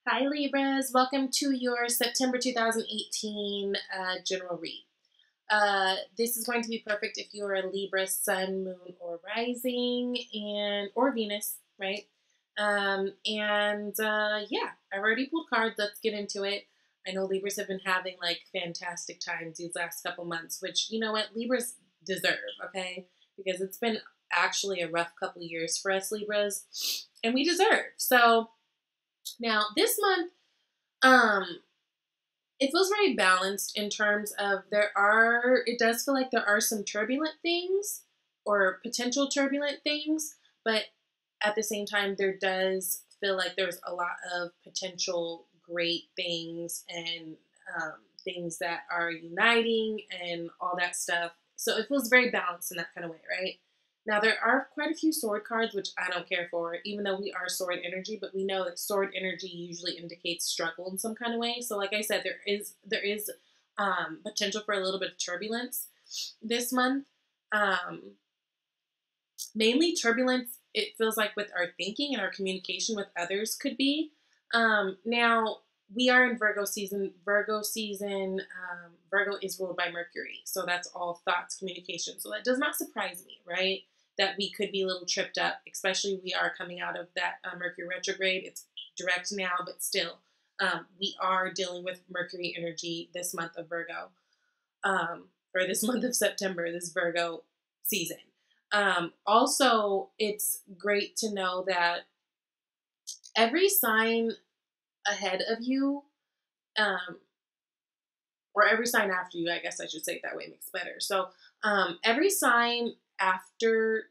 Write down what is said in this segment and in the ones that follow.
Hi Libras, welcome to your September 2018 general read. This is going to be perfect if you're a Libra, Sun, Moon, or Rising, or Venus, right? Yeah, I've already pulled cards. Let's get into it. I know Libras have been having like fantastic times these last couple months, which you know what Libras deserve, okay? Because it's been actually a rough couple years for us Libras, and we deserve. So now this month, it feels very balanced in terms of it does feel like there are some turbulent things or potential turbulent things, but at the same time, there does feel like there's a lot of potential great things and things that are uniting and all that stuff. So it feels very balanced in that kind of way, right? Now, there are quite a few sword cards, which I don't care for, even though we are sword energy, but we know that sword energy usually indicates struggle in some kind of way. So like I said, there is potential for a little bit of turbulence this month. Mainly turbulence, it feels like with our thinking and our communication with others could be. Now, we are in Virgo season. Virgo is ruled by Mercury. So that's all thoughts, communication. So that does not surprise me, right? That we could be a little tripped up, especially we are coming out of that Mercury retrograde. It's direct now, but still, we are dealing with Mercury energy this month of Virgo, or this month of September, this Virgo season. Also, it's great to know that every sign ahead of you, or every sign after you, I guess I should say it that way, makes better. So, every sign after,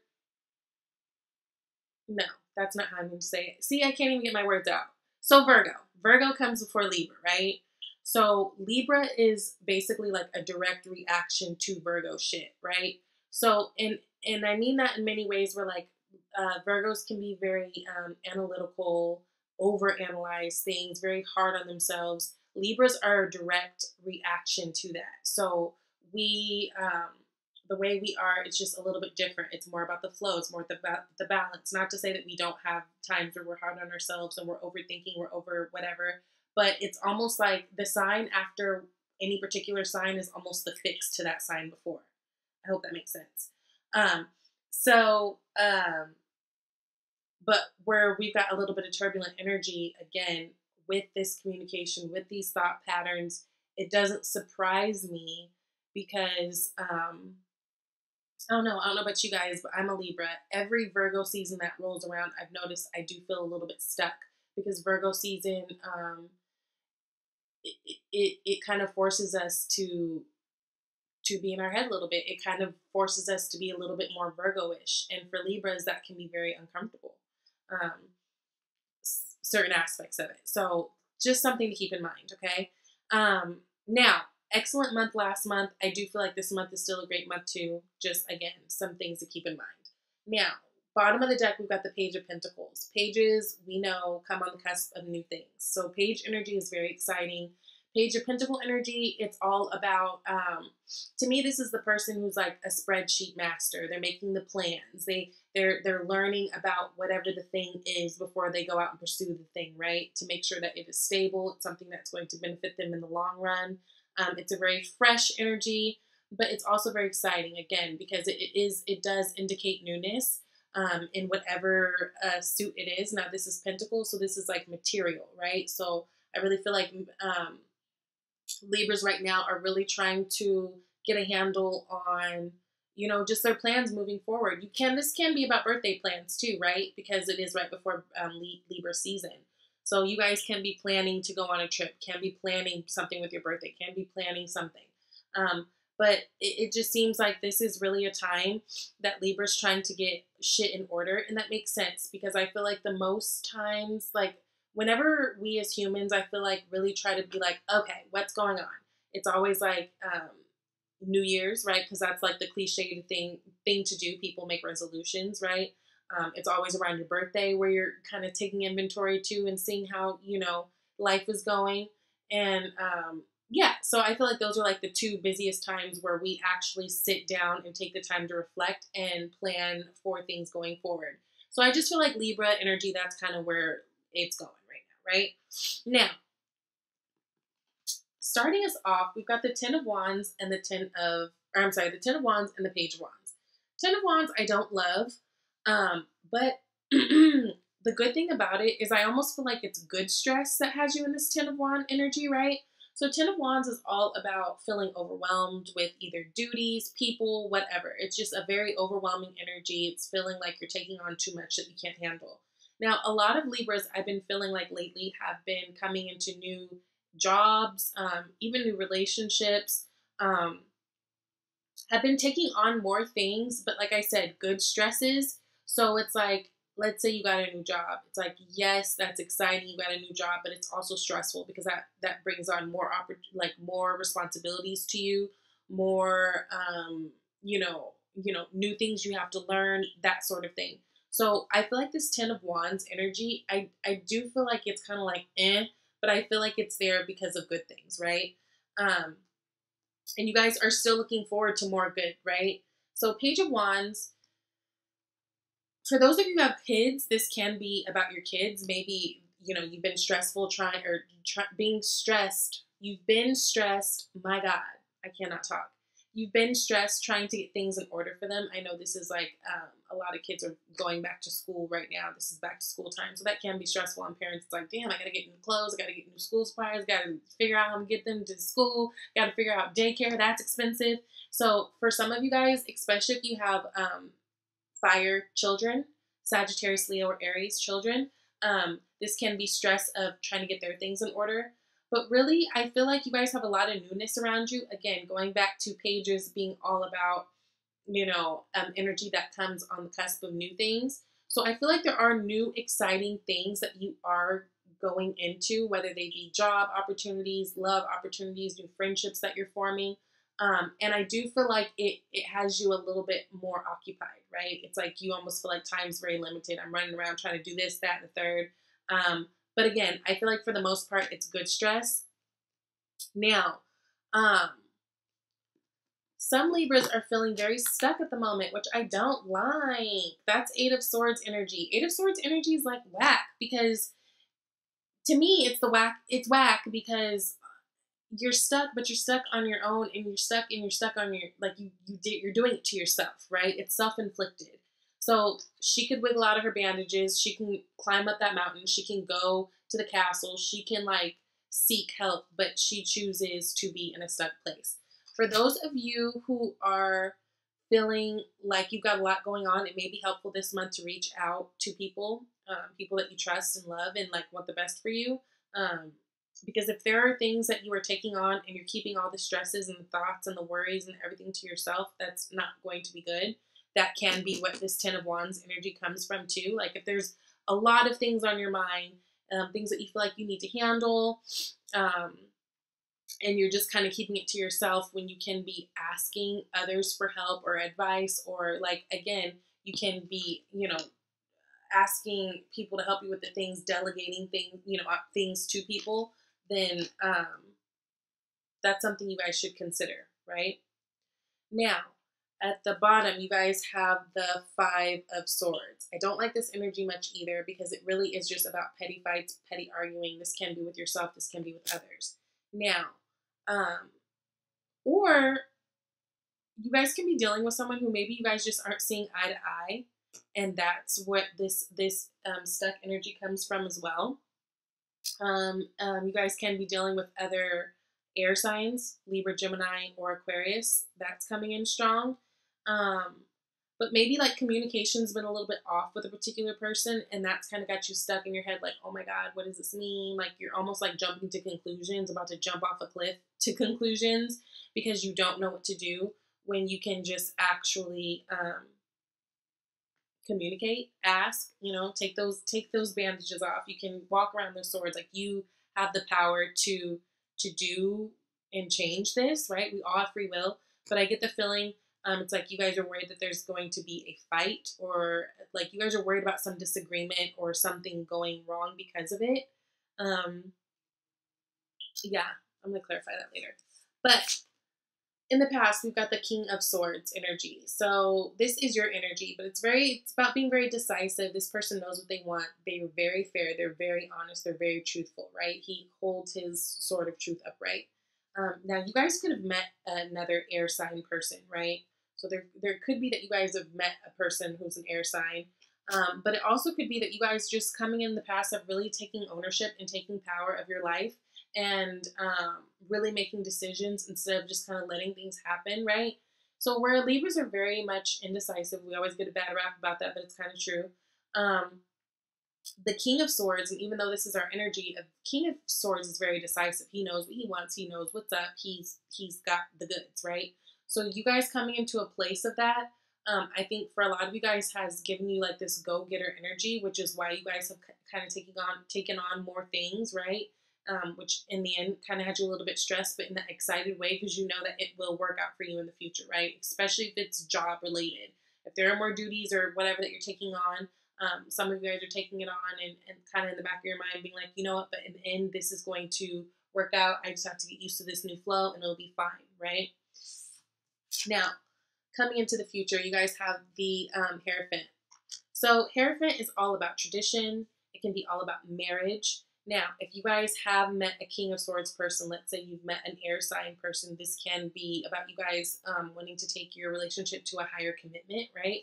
no, that's not how I'm going to say it. See, I can't even get my words out. So Virgo comes before Libra, right? So Libra is basically like a direct reaction to Virgo shit, right? So, and I mean that in many ways where like Virgos can be very analytical, overanalyze things, very hard on themselves. Libras are a direct reaction to that. So we, the way we are, it's just a little bit different. It's more about the flow. It's more about the balance. Not to say that we don't have times where we're hard on ourselves and we're overthinking, we're over whatever. But it's almost like the sign after any particular sign is almost the fix to that sign before. I hope that makes sense. Um, so, but where we've got a little bit of turbulent energy, again, with this communication, with these thought patterns, it doesn't surprise me because, I don't know about you guys, but I'm a Libra. Every Virgo season that rolls around, I've noticed I do feel a little bit stuck because Virgo season, it kind of forces us to be in our head a little bit. It kind of forces us to be a little bit more Virgo-ish. And for Libras, that can be very uncomfortable, certain aspects of it. So just something to keep in mind, okay? Now, excellent month last month. I do feel like this month is still a great month too. Just, again, some things to keep in mind. Now, bottom of the deck, we've got the Page of Pentacles. Pages, we know, come on the cusp of new things. So page energy is very exciting. Page of Pentacle energy, it's all about, to me, this is the person who's like a spreadsheet master. They're making the plans. They're learning about whatever the thing is before they go out and pursue the thing, right? To make sure that it is stable. It's something that's going to benefit them in the long run. It's a very fresh energy, but it's also very exciting, again, because it does indicate newness in whatever suit it is. Now, this is Pentacles, so this is like material, right? So I really feel like Libras right now are really trying to get a handle on, you know, just their plans moving forward. This can be about birthday plans too, right? Because it is right before Libra season. So you guys can be planning to go on a trip, can be planning something with your birthday, can be planning something. But it just seems like this is really a time that Libra's trying to get shit in order. And that makes sense because I feel like the most times, like, whenever we as humans, I feel like really try to be like, okay, what's going on? It's always like New Year's, right? Because that's like the cliche thing to do. People make resolutions, right? It's always around your birthday where you're kind of taking inventory too and seeing how, you know, life is going. And yeah, so I feel like those are like the two busiest times where we actually sit down and take the time to reflect and plan for things going forward. So I just feel like Libra energy, that's kind of where it's going right right? Now, starting us off, we've got the Ten of Wands and the the Ten of Wands and the Page of Wands. Ten of Wands I don't love, but the good thing about it is I almost feel like it's good stress that has you in this Ten of Wands energy, right? So Ten of Wands is all about feeling overwhelmed with either duties, people, whatever. It's just a very overwhelming energy. It's feeling like you're taking on too much that you can't handle. Now, a lot of Libras I've been feeling like lately have been coming into new jobs, even new relationships, have been taking on more things, but like I said, good stresses. So it's like, let's say you got a new job. It's like, yes, that's exciting. You got a new job, but it's also stressful because that brings on more more responsibilities to you, more new things you have to learn, that sort of thing. So I feel like this Ten of Wands energy, I do feel like it's kind of like but I feel like it's there because of good things, right? And you guys are still looking forward to more good, right? So Page of Wands, for those of you who have kids, this can be about your kids. Maybe, you've been being stressed. You've been stressed. My God, I cannot talk. You've been stressed trying to get things in order for them. I know this is like a lot of kids are going back to school right now. This is back to school time. So that can be stressful on parents. It's like, damn, I got to get new clothes. I got to get new school supplies. Got to figure out how to get them to school. Got to figure out daycare. That's expensive. So for some of you guys, especially if you have fire children, Sagittarius, Leo, or Aries children, this can be stress of trying to get their things in order. But really, I feel like you guys have a lot of newness around you. Again, going back to Pages being all about, energy that comes on the cusp of new things. So I feel like there are new, exciting things that you are going into, whether they be job opportunities, love opportunities, new friendships that you're forming. And I do feel like it has you a little bit more occupied, right? It's like you almost feel like time's very limited. I'm running around trying to do this, that, and the third. But again, I feel like for the most part, it's good stress. Now, some Libras are feeling very stuck at the moment, which I don't like. That's Eight of Swords energy. Eight of Swords energy is like whack because to me, it's whack because you're stuck, but you're stuck on your own, and you're stuck on your you're doing it to yourself, right? It's self-inflicted. So she could wiggle out of her bandages. She can climb up that mountain. She can go to the castle. She can seek help, but she chooses to be in a stuck place. For those of you who are feeling like you've got a lot going on, it may be helpful this month to reach out to people, people that you trust and love and want the best for you. Because if there are things that you are taking on and you're keeping all the stresses and the thoughts and the worries and everything to yourself, that's not going to be good. That can be what this Ten of Wands energy comes from too. Like if there's a lot of things on your mind, things that you feel like you need to handle, and you're just kind of keeping it to yourself when you can be asking others for help or advice, or again, you can be, asking people to help you with the things, delegating things, things to people, then that's something you guys should consider, right? Now, at the bottom, you guys have the Five of Swords. I don't like this energy much either because it really is just about petty fights, petty arguing. This can be with yourself. This can be with others. Now, or you guys can be dealing with someone who maybe you guys just aren't seeing eye to eye, and that's what this stuck energy comes from as well. You guys can be dealing with other air signs, Libra, Gemini, or Aquarius. That's coming in strong. But maybe communication's been a little bit off with a particular person, and that's kind of got you stuck in your head, oh my God, what does this mean? You're almost jumping to conclusions, about to jump off a cliff to conclusions because you don't know what to do, when you can just actually communicate, ask, take those bandages off. You can walk around those swords. You have the power to do and change this, right? We all have free will, but I get the feeling it's you guys are worried that there's going to be a fight, or you guys are worried about some disagreement or something going wrong because of it. Yeah, I'm going to clarify that later. But In the past, we've got the King of Swords energy. So this is your energy, but it's about being very decisive. This person knows what they want. They're very fair. They're very honest. They're very truthful, right? He holds his sword of truth upright. Now, you guys could have met another air sign person, right? So there could be that you guys have met a person who's an air sign. But it also could be that you guys just coming in the past have really taking ownership and taking power of your life and really making decisions instead of just kind of letting things happen, right? So where Libras are very much indecisive, we always get a bad rap about that, but it's kind of true. The King of Swords, and even though this is our energy, a King of Swords is very decisive. He knows what he wants. He knows what's up. He's got the goods, right? So you guys coming into a place of that, I think for a lot of you guys has given you like this go-getter energy, which is why you guys have kind of taken on more things, right? Which in the end kind of had you a little bit stressed, but in that excited way because you know that it will work out for you in the future, right? Especially if it's job related. If there are more duties or whatever that you're taking on, some of you guys are taking it on and kind of in the back of your mind being like, you know what, but in the end, this is going to work out. I just have to get used to this new flow and it'll be fine, right? Now, coming into the future, you guys have the Hierophant. So Hierophant is all about tradition. It can be all about marriage. Now, if you guys have met a King of Swords person, let's say you've met an air sign person, this can be about you guys wanting to take your relationship to a higher commitment, right?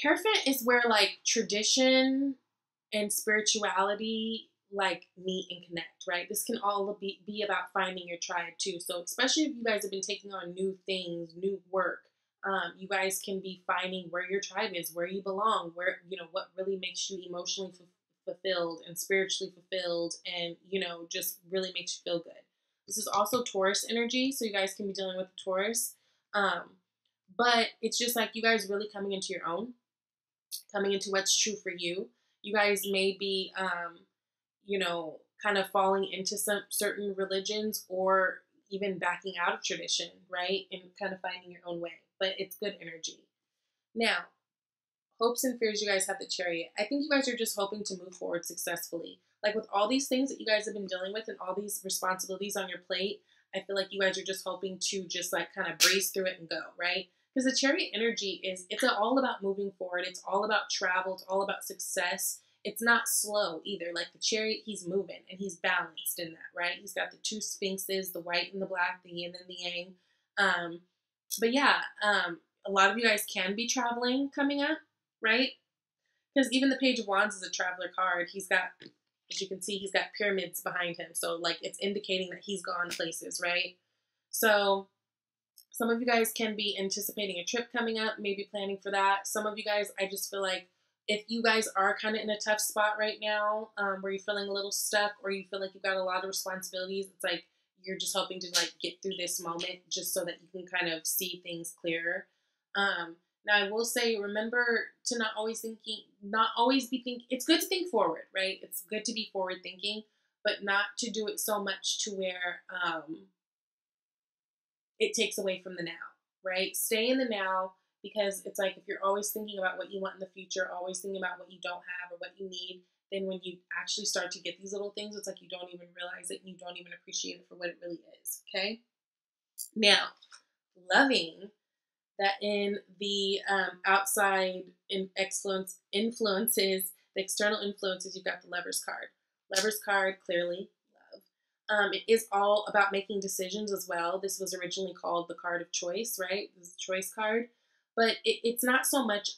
Hierophant is where like tradition and spirituality like meet and connect, right? This can all be about finding your tribe too. So especially if you guys have been taking on new things, new work, you guys can be finding where your tribe is, where you belong, where, you know, what really makes you emotionally fulfilled and spiritually fulfilled and, you know, just really makes you feel good. This is also Taurus energy, so you guys can be dealing with the Taurus. But it's just like you guys really coming into your own, coming into what's true for you. You guys may be, you know, kind of falling into some certain religions or even backing out of tradition, right? And kind of finding your own way. But it's good energy. Now, hopes and fears, you guys have the Chariot. I think you guys are just hoping to move forward successfully. Like with all these things that you guys have been dealing with and all these responsibilities on your plate, I feel like you guys are just hoping to just like kind of breeze through it and go, right? Because the Chariot energy it's all about moving forward. It's all about travel. It's all about success. It's not slow either. Like the Chariot, he's moving and he's balanced in that, right? He's got the two sphinxes, the white and the black, the yin and the yang. But yeah, a lot of you guys can be traveling coming up, right? Because even the Page of Wands is a traveler card. He's got, as you can see, he's got pyramids behind him. So like it's indicating that he's gone places, right? So some of you guys can be anticipating a trip coming up, maybe planning for that. Some of you guys, I just feel like if you guys are kind of in a tough spot right now, where you're feeling a little stuck or you feel like you've got a lot of responsibilities, it's like you're just hoping to like get through this moment just so that you can kind of see things clearer. Now I will say, remember to not always be thinking, it's good to think forward, right? It's good to be forward thinking, but not to do it so much to where, it takes away from the now, right? Stay in the now, because it's like if you're always thinking about what you want in the future, always thinking about what you don't have or what you need, then when you actually start to get these little things, it's like you don't even realize it and you don't even appreciate it for what it really is, okay? Now, loving that in the outside influences, the external influences, you've got the Lover's card. Lover's card, clearly, love. It is all about making decisions as well. This was originally called the card of choice, right? This is the choice card. But it's not so much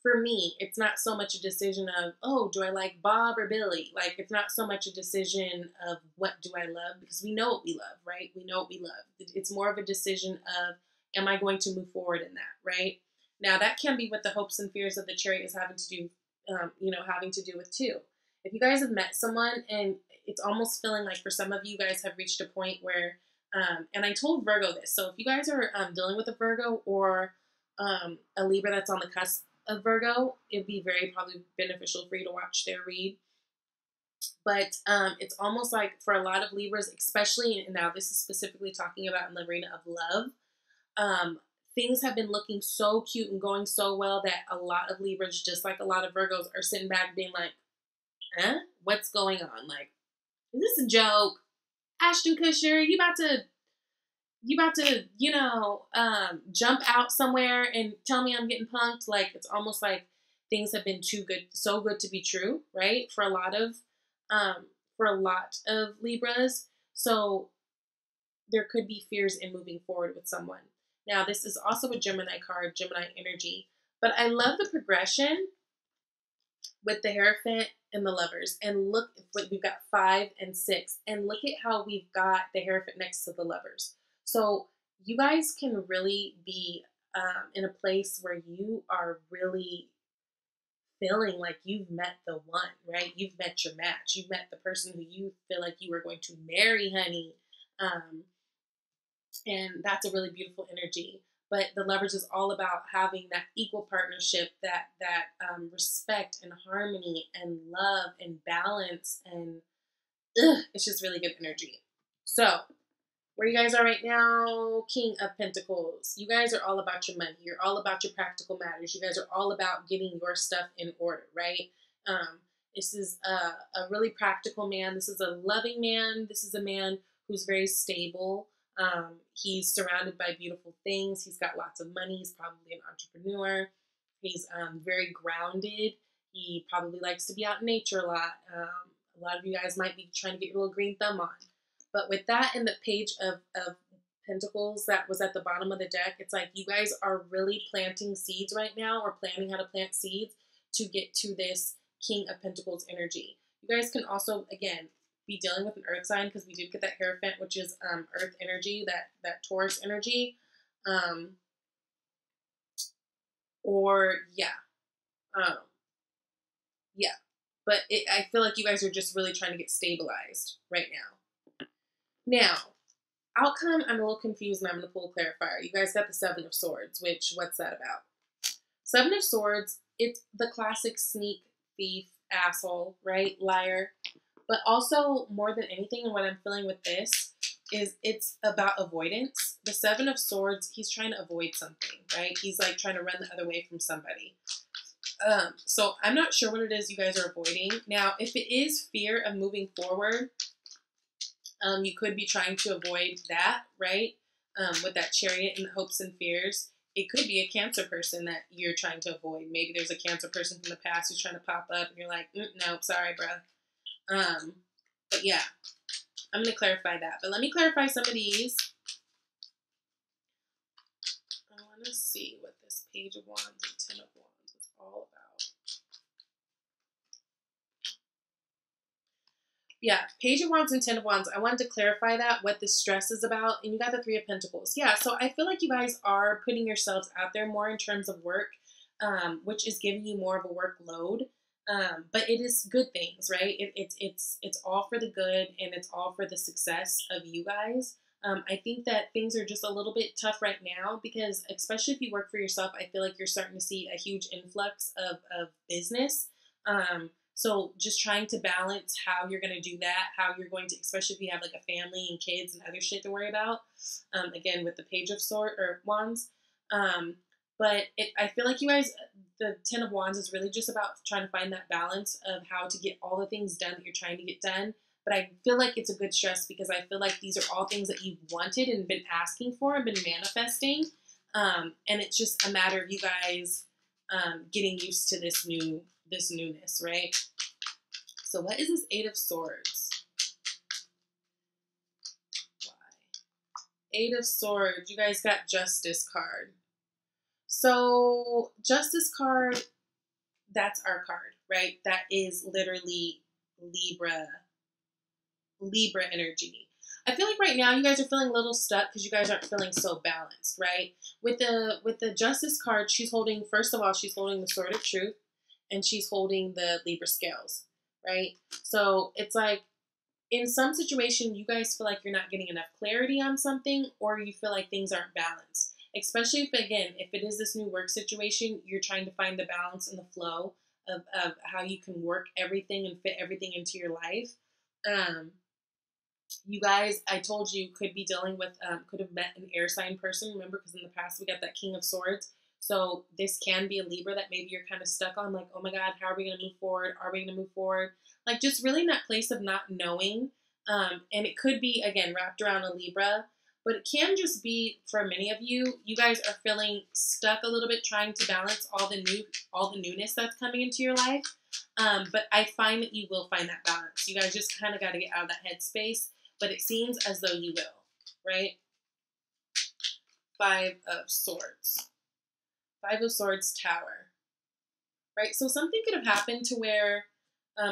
for me, it's not so much a decision of, oh, do I like Bob or Billy? Like, it's not so much a decision of what do I love, because we know what we love, right? We know what we love. It's more of a decision of, am I going to move forward in that, right? Now, that can be what the hopes and fears of the Chariot is having to do, having to do with too. If you guys have met someone and it's almost feeling like for some of you guys have reached a point where, and I told Virgo this, so if you guys are dealing with a Virgo or a Libra that's on the cusp of Virgo, it'd be very probably beneficial for you to watch their read. But it's almost like for a lot of Libras, especially, and now this is specifically talking about in the arena of love, things have been looking so cute and going so well that a lot of Libras, just like a lot of Virgos, are sitting back being like, what's going on? Like, is this a joke? Ashton Kutcher, you about to, jump out somewhere and tell me I'm getting punked. Like, it's almost like things have been too good, so good to be true, right? For a lot of Libras. So there could be fears in moving forward with someone. Now, this is also a Gemini card, Gemini energy. But I love the progression with the Hierophant and the Lovers. And look, we've got 5 and 6. And look at how we've got the Hierophant next to the Lovers. So you guys can really be in a place where you are really feeling like you've met the one, right? You've met your match. You've met the person who you feel like you are going to marry, honey. And that's a really beautiful energy. But the Lovers is all about having that equal partnership, that respect and harmony and love and balance, and it's just really good energy. So where you guys are right now, King of Pentacles. You guys are all about your money. You're all about your practical matters. You guys are all about getting your stuff in order, right? This is a really practical man. This is a loving man. This is a man who's very stable. He's surrounded by beautiful things. He's got lots of money. He's probably an entrepreneur. He's very grounded. He probably likes to be out in nature a lot. A lot of you guys might be trying to get your little green thumb on. But with that and the Page of Pentacles that was at the bottom of the deck, it's like you guys are really planting seeds right now, or planning how to plant seeds to get to this King of Pentacles energy. You guys can also, again, be dealing with an earth sign, because we did get that Hierophant, which is earth energy, that Taurus energy. But I feel like you guys are just really trying to get stabilized right now. Now, outcome, I'm a little confused, and I'm going to pull a clarifier. You guys got the 7 of Swords, which, what's that about? 7 of Swords, it's the classic sneak, thief, asshole, right? Liar. But also, more than anything, and what I'm feeling with this, is it's about avoidance. The 7 of Swords, he's trying to avoid something, right? He's like trying to run the other way from somebody. So I'm not sure what it is you guys are avoiding. Now, if it is fear of moving forward, you could be trying to avoid that, right? With that Chariot and hopes and fears. It could be a Cancer person that you're trying to avoid. Maybe there's a Cancer person from the past who's trying to pop up, and you're like, nope, sorry, bro. But yeah, I'm going to clarify that. But let me clarify some of these. I want to see what this Page of Wands and 10 of Wands is all about. Yeah, Page of Wands and 10 of Wands. I wanted to clarify that, what this stress is about. And you got the 3 of Pentacles. Yeah, so I feel like you guys are putting yourselves out there more in terms of work, which is giving you more of a workload. But it is good things, right? It's all for the good, and it's all for the success of you guys. I think that things are just a little bit tough right now, because especially if you work for yourself, I feel like you're starting to see a huge influx of business. So just trying to balance how you're going to do that, how you're going to, especially if you have like a family and kids and other shit to worry about. Again, with the Page of Wands. But I feel like you guys, the 10 of Wands is really just about trying to find that balance of how to get all the things done that you're trying to get done. But I feel like it's a good stress, because I feel like these are all things that you've wanted and been asking for and been manifesting. And it's just a matter of you guys getting used to this newness, right? So what is this 8 of Swords? Why? 8 of Swords. You guys got Justice card. So Justice card, that's our card, right? That is literally Libra energy. I feel like right now you guys are feeling a little stuck because you guys aren't feeling so balanced, right? With the Justice card, she's holding, first of all, she's holding the Sword of Truth, and she's holding the Libra scales, right? So it's like, in some situation, you guys feel like you're not getting enough clarity on something, or you feel like things aren't balanced. Especially if, again, if it is this new work situation, you're trying to find the balance and the flow of how you can work everything and fit everything into your life. You guys, I told you, could be dealing with, could have met an air sign person. Remember, because in the past we got that King of Swords. So this can be a Libra that maybe you're kind of stuck on, like, oh my God, how are we going to move forward? Are we going to move forward? Like, just really in that place of not knowing. And it could be, again, wrapped around a Libra, but it can just be, for many of you, you guys are feeling stuck a little bit trying to balance all the newness that's coming into your life. But I find that you will find that balance. You guys just kind of got to get out of that headspace, but it seems as though you will, right? Five of Swords. Five of Swords, Tower. Right? So something could have happened to where,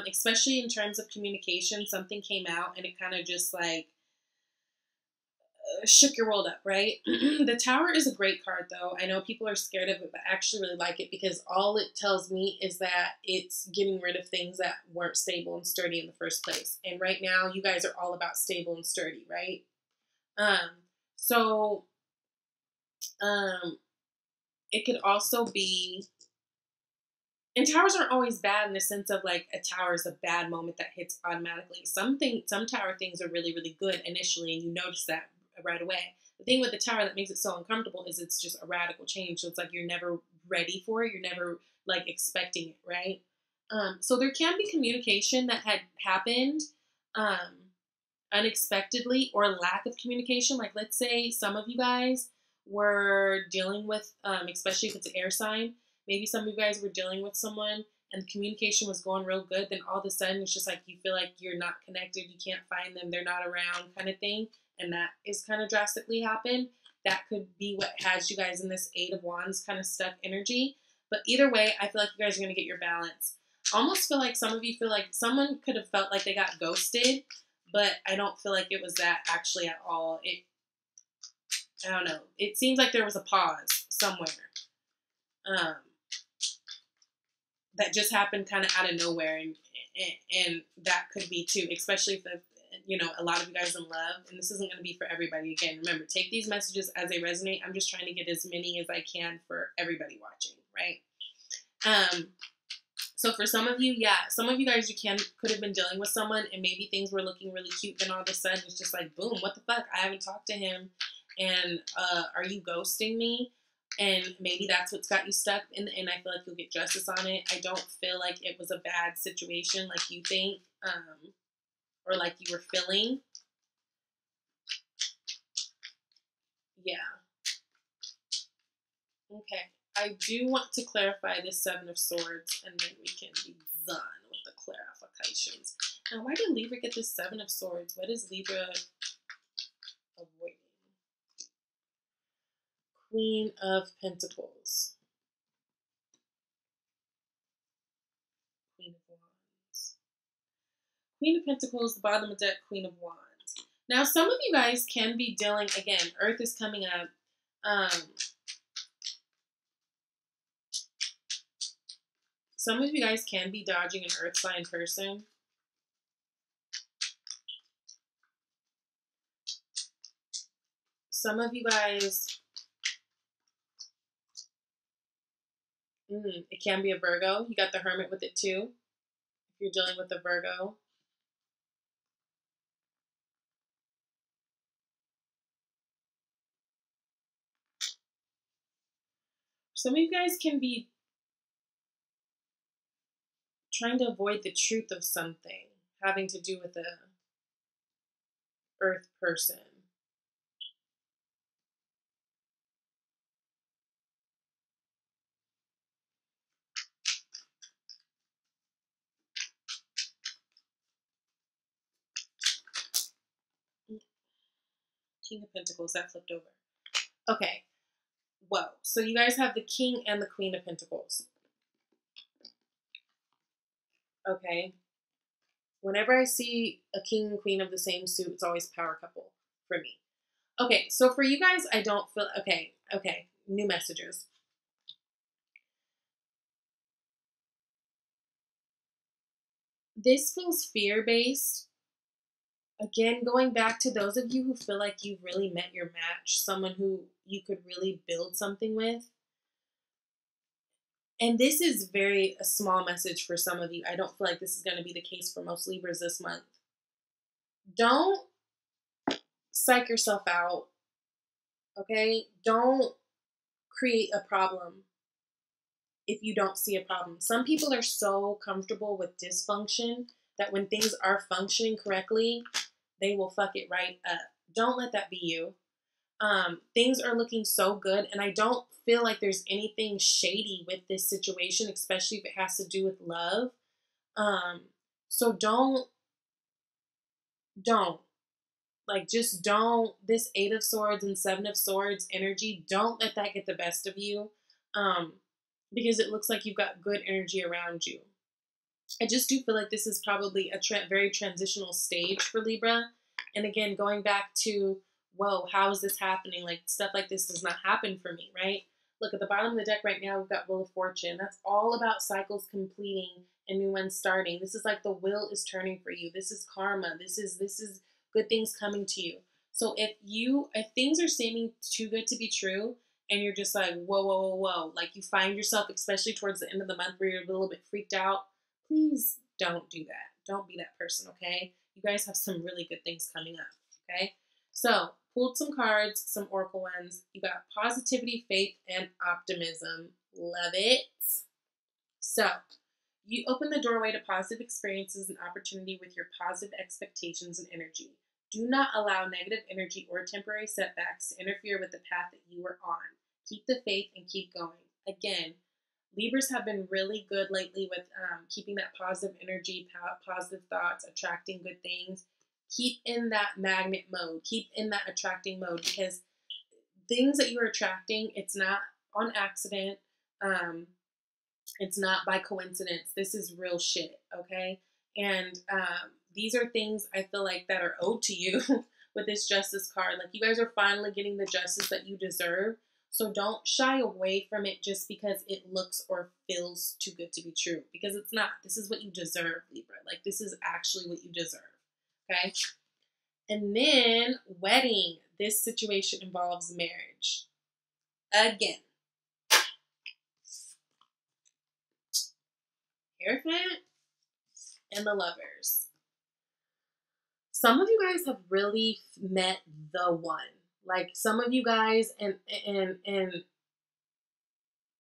especially in terms of communication, something came out and it kind of just like shook your world up, right? The Tower is a great card, though. I know people are scared of it, but I actually really like it because all it tells me is that it's getting rid of things that weren't stable and sturdy in the first place. And right now, you guys are all about stable and sturdy, right? So it could also be, and towers aren't always bad in the sense of like a tower is a bad moment that hits automatically. Some tower things are really, really good initially, and you notice that right away. The thing with the tower that makes it so uncomfortable is it's just a radical change. So it's like you're never ready for it. You're never like expecting it, right? So there can be communication that had happened unexpectedly, or lack of communication. Like, let's say some of you guys were dealing with, especially if it's an air sign, maybe some of you guys were dealing with someone and the communication was going real good. Then all of a sudden it's just like you feel like you're not connected. You can't find them. They're not around, kind of thing. And that is kind of drastically happened. That could be what has you guys in this Eight of Wands kind of stuck energy. But either way, I feel like you guys are going to get your balance. I almost feel like some of you feel like someone could have felt like they got ghosted, but I don't feel like it was that actually at all. I don't know. It seems like there was a pause somewhere. That just happened kind of out of nowhere, and that could be too, especially if a lot of you guys in love, and this isn't going to be for everybody. Again, remember, take these messages as they resonate. I'm just trying to get as many as I can for everybody watching, right? So for some of you, yeah, some of you guys, could have been dealing with someone and maybe things were looking really cute, then all of a sudden it's just like, boom, what the fuck? I haven't talked to him, and are you ghosting me? And maybe that's what's got you stuck, and I feel like you'll get justice on it. I don't feel like it was a bad situation like you think, or like you were feeling. Yeah. Okay. I do want to clarify this Seven of Swords, and then we can be done with the clarifications. Now, why did Libra get this Seven of Swords? What is Libra avoiding? Queen of Pentacles. Queen of Wands. Queen of Pentacles, the bottom of the deck, Queen of Wands. Now, some of you guys can be dealing, again, Earth is coming up. Some of you guys can be dodging an Earth sign person. Some of you guys, it can be a Virgo. You got the Hermit with it too, if you're dealing with a Virgo. Some of you guys can be trying to avoid the truth of something having to do with a Earth person. King of Pentacles, that flipped over. Okay. Whoa. So you guys have the King and the Queen of Pentacles. Okay. Whenever I see a King and Queen of the same suit, it's always power couple for me. Okay, so for you guys, I don't feel... Okay. New messages. This feels fear-based. Again, going back to those of you who feel like you've really met your match, someone who you could really build something with. And this is a small message for some of you. I don't feel like this is going to be the case for most Libras this month. Don't psych yourself out, okay? Don't create a problem if you don't see a problem. Some people are so comfortable with dysfunction that when things are functioning correctly, they will fuck it right up. Don't let that be you. Things are looking so good, and I don't feel like there's anything shady with this situation, especially if it has to do with love. So don't like, just don't, this Eight of Swords and Seven of Swords energy, don't let that get the best of you, because it looks like you've got good energy around you. I just do feel like this is probably a very transitional stage for Libra. And again, going back to, whoa, how is this happening? Like, stuff like this does not happen for me, right? Look, at the bottom of the deck right now, we've got Wheel of Fortune. That's all about cycles completing and new ones starting. This is like the wheel is turning for you. This is karma. This is good things coming to you. So if things are seeming too good to be true, and you're just like, whoa, whoa, whoa, whoa, like you find yourself, especially towards the end of the month where you're a little bit freaked out, please don't do that. Don't be that person, okay? You guys have some really good things coming up, okay? So, pulled some cards, some oracle ones. You got positivity, faith, and optimism. Love it. So, you open the doorway to positive experiences and opportunity with your positive expectations and energy. Do not allow negative energy or temporary setbacks to interfere with the path that you are on. Keep the faith and keep going. Again, Libras have been really good lately with keeping that positive energy, positive thoughts, attracting good things. Keep in that magnet mode. Keep in that attracting mode, because things that you're attracting, it's not on accident. It's not by coincidence. This is real shit, okay? And these are things I feel like that are owed to you with this Justice card. Like, you guys are finally getting the justice that you deserve. So don't shy away from it just because it looks or feels too good to be true, because it's not. This is what you deserve, Libra. Like, this is actually what you deserve, okay? And then wedding. This situation involves marriage. Again. Hierophant and the Lovers. Some of you guys have really met the one. Like, some of you guys, and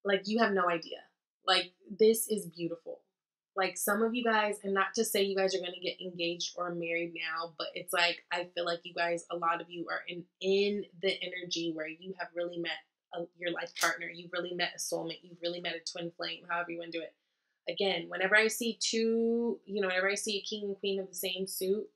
like, you have no idea. Like, this is beautiful. Like, some of you guys, and not to say you guys are going to get engaged or married now, but it's like, I feel like you guys, a lot of you are in the energy where you have really met your life partner. You've really met a soulmate. You've really met a twin flame, however you want to do it. Again, whenever I see whenever I see a king and queen of the same suit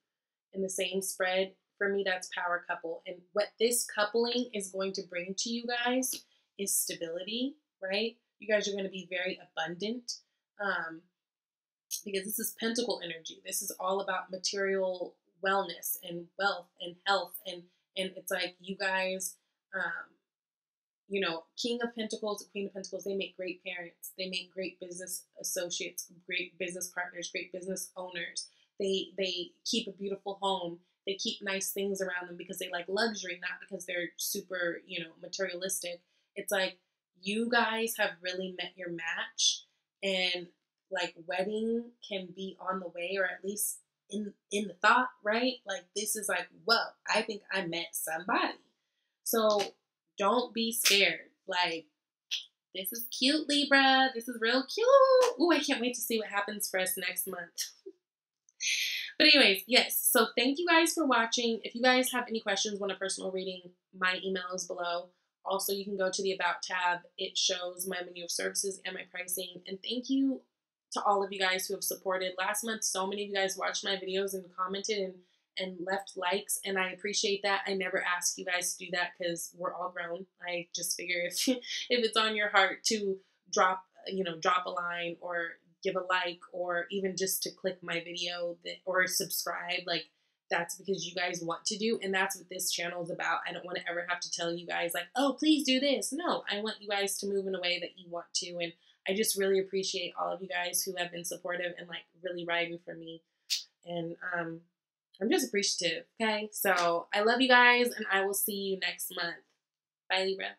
in the same spread, for me, that's power couple. And what this coupling is going to bring to you guys is stability, right? You guys are going to be very abundant, because this is pentacle energy. This is all about material wellness and wealth and health. And it's like, you guys, King of Pentacles, Queen of Pentacles, they make great parents. They make great business associates, great business partners, great business owners. They keep a beautiful home. They keep nice things around them because they like luxury, not because they're super, materialistic. It's like, you guys have really met your match, and like, wedding can be on the way, or at least in the thought, right? Like, this is like, whoa, I think I met somebody. So don't be scared. Like, this is cute, Libra. This is real cute. Ooh, I can't wait to see what happens for us next month. But anyways, yes. So thank you guys for watching. If you guys have any questions, want a personal reading, my email is below. Also, you can go to the About tab. It shows my menu of services and my pricing. And thank you to all of you guys who have supported. Last month, so many of you guys watched my videos and commented and left likes, and I appreciate that. I never ask you guys to do that because we're all grown. I just figure if it's on your heart to drop a line or give a like, or even just to click my video or subscribe, like, that's because you guys want to do, and that's what this channel is about. I don't want to ever have to tell you guys like, oh, please do this. No, I want you guys to move in a way that you want to, and I just really appreciate all of you guys who have been supportive and like really riding for me, and I'm just appreciative. Okay, so I love you guys, and I will see you next month. Bye, Libra.